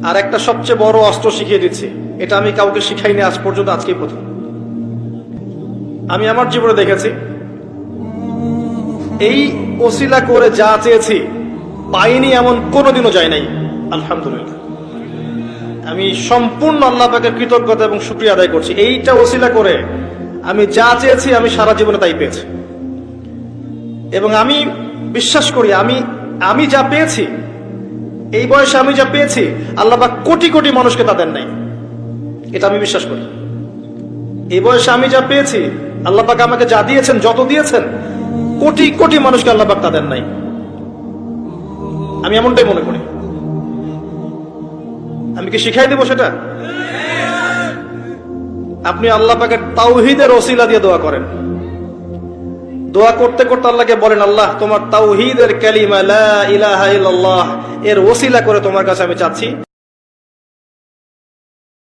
আর একটা সবচেয়ে বড় অস্ত্র শিখিয়ে দিচ্ছি, এটা আমি কাউকে শিখাইনি আজ পর্যন্ত, আজকেই প্রথম। আমি আমার জীবনে দেখেছি, এই ওসিলা করে যা চেয়েছি পাইনি এমন কোনোদিনও যায় নাই। আলহামদুলিল্লাহ, আমি সম্পূর্ণ আল্লাহ পাকের কৃতজ্ঞতা এবং শুকরিয়া আদায় করছি। এইটা ওসিলা করে আমি যা চেয়েছি আমি সারা জীবনে তাই পেয়েছি। এবং আমি বিশ্বাস করি আমি যা পেয়েছি, এই বয়সে আমি যা পেয়েছি, আল্লাহ পাক কোটি কোটি মানুষকে তা দেন নাই, এটা আমি বিশ্বাস করি। এই বয়সে আমি যা পেয়েছি, আল্লাহ পাক আমাকে যা দিয়েছেন, যত দিয়েছেন, কোটি কোটি মানুষকে আল্লাহ পাক তা দেন নাই, আমি এমনটাই মনে করি। আমি কি শিখাই দেব সেটা? আপনি আল্লাহ পাকের তাওহীদের ওসিলা দিয়ে দোয়া করেন। দোয়া করতে করতে আল্লাহকে বলেন, আল্লাহ তোমার তাওহীদের কালিমা লা ইলাহা ইল্লাল্লাহ এর ওসিলা করে তোমার কাছে আমি চাচ্ছি